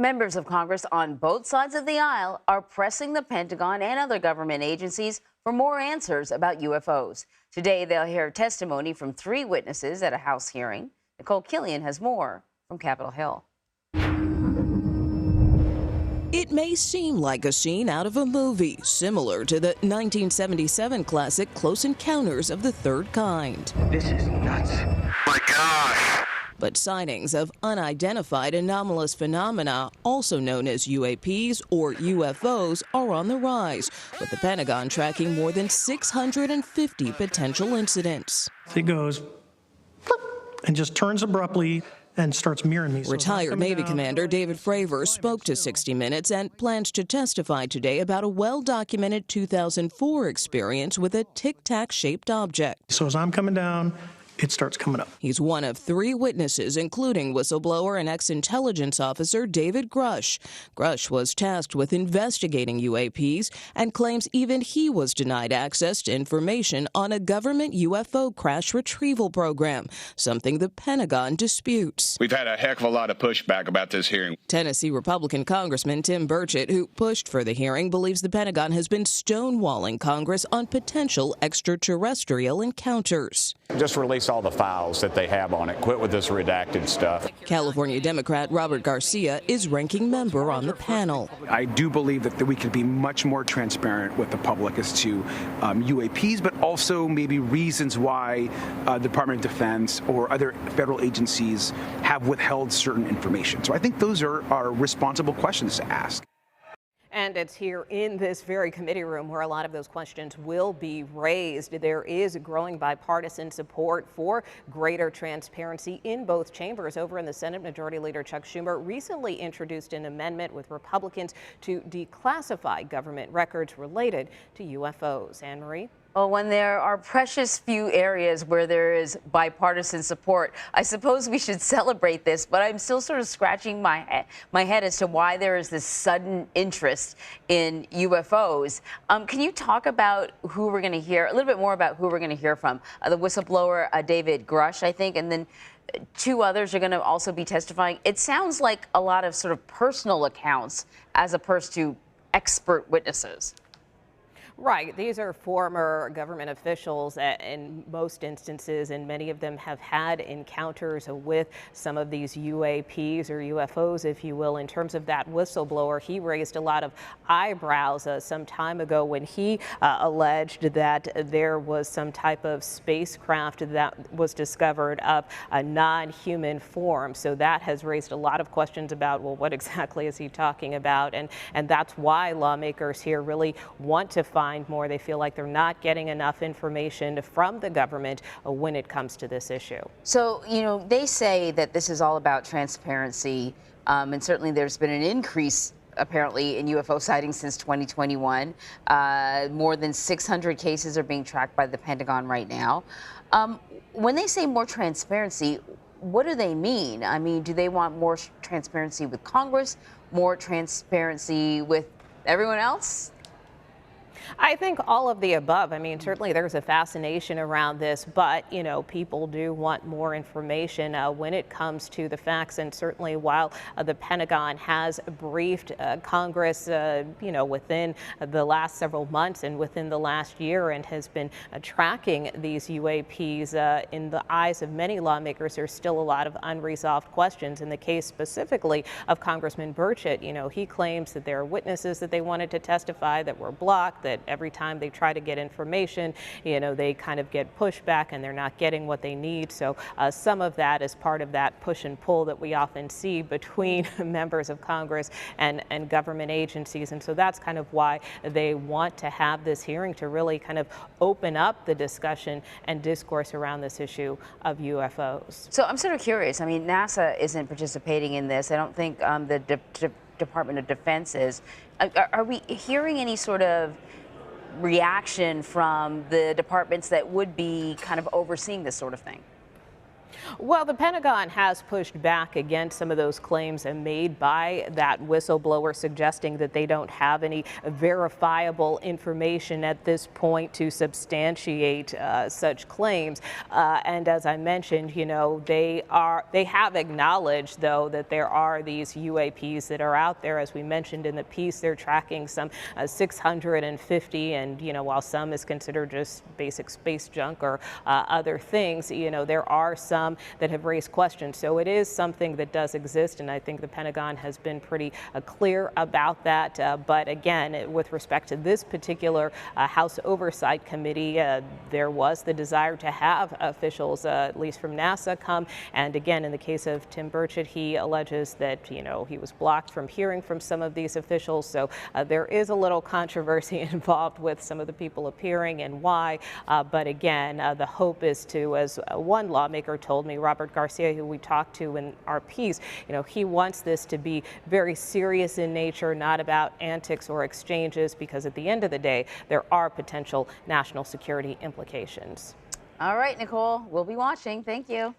Members of Congress on both sides of the aisle are pressing the Pentagon and other government agencies for more answers about UFOs. Today, they'll hear testimony from 3 witnesses at a House hearing. Nikole Killion has more from Capitol Hill. It may seem like a scene out of a movie, similar to the 1977 classic Close Encounters of the Third Kind. This is nuts. My gosh. But sightings of unidentified anomalous phenomena, also known as UAPs or UFOs, are on the rise, with the Pentagon tracking more than 650 potential incidents. It goes and just turns abruptly and starts mirroring me. Retired Navy Commander David Fravor spoke to 60 Minutes and plans to testify today about a well-documented 2004 experience with a tic-tac-shaped object. So as I'm coming down, it starts coming up. He's one of 3 witnesses, including whistleblower and ex-intelligence officer David Grush. Grush was tasked with investigating UAPs and claims even he was denied access to information on a government UFO crash retrieval program, something the Pentagon disputes. We've had a heck of a lot of pushback about this hearing. Tennessee Republican Congressman Tim Burchett, who pushed for the hearing, believes the Pentagon has been stonewalling Congress on potential extraterrestrial encounters. Just release all the files that they have on it. Quit with this redacted stuff. California Democrat Robert Garcia is ranking member on the panel. I do believe that we could be much more transparent with the public as to UAPs, but also maybe reasons why the Department of Defense or other federal agencies have withheld certain information. So I think those are responsible questions to ask. And it's here in this very committee room where a lot of those questions will be raised. There is growing bipartisan support for greater transparency in both chambers. Over in the Senate, Majority Leader Chuck Schumer recently introduced an amendment with Republicans to declassify government records related to UFOs. Anne Marie? Well, when there are precious few areas where there is bipartisan support, I suppose we should celebrate this, but I'm still sort of scratching my head as to why there is this sudden interest in UFOs. Can you talk about who we're going to hear, a little bit more about who we're going to hear from? The whistleblower, David Grush, I think, and then 2 others are going to also be testifying. It sounds like a lot of sort of personal accounts as opposed to expert witnesses. Right. These are former government officials in most instances, and many of them have had encounters with some of these UAPs or UFOs, if you will. In terms of that whistleblower, he raised a lot of eyebrows some time ago when he alleged that there was some type of spacecraft that was discovered of a non-human form. So that has raised a lot of questions about, well, what exactly is he talking about? And that's why lawmakers here really want to find more. They feel like they're not getting enough information from the government when it comes to this issue. So, you know, they say that this is all about transparency, and certainly there's been an increase apparently in UFO sightings since 2021. More than 600 cases are being tracked by the Pentagon right now. When they say more transparency, what do they mean? I mean, do they want more transparency with Congress, more transparency with everyone else? I think all of the above. I mean, certainly there's a fascination around this, but, you know, people do want more information when it comes to the facts. And certainly while the Pentagon has briefed Congress, you know, within the last several months and within the last year and has been tracking these UAPs in the eyes of many lawmakers, there's still a lot of unresolved questions. In the case specifically of Congressman Burchett, you know, he claims that there are witnesses that they wanted to testify that were blocked, that every time they try to get information, you know, they kind of get pushback and they're not getting what they need. So some of that is part of that push and pull that we often see between members of Congress and government agencies. And so that's kind of why they want to have this hearing, to really kind of open up the discussion and discourse around this issue of UFOs. So I'm sort of curious. I mean, NASA isn't participating in this. I don't think the Department of Defense is. Are we hearing any sort of reaction from the departments that would be kind of overseeing this sort of thing? Well, the Pentagon has pushed back against some of those claims made by that whistleblower, suggesting that they don't have any verifiable information at this point to substantiate such claims. And as I mentioned, you know, they have acknowledged, though, that there are these UAPs that are out there. As we mentioned in the piece, they're tracking some 650, and you know, while some is considered just basic space junk or other things, you know, there are some that have raised questions. So it is something that does exist, and I think the Pentagon has been pretty clear about that. But again, with respect to this particular House Oversight Committee, there was the desire to have officials, at least from NASA, come. And again, in the case of Tim Burchett, he alleges that, you know, he was blocked from hearing from some of these officials. So there is a little controversy involved with some of the people appearing and why. But again, the hope is to, as one lawmaker told me, Robert Garcia, who we talked to in our piece, you know, he wants this to be very serious in nature, not about antics or exchanges, because at the end of the day, there are potential national security implications. All right, Nikole, we'll be watching. Thank you.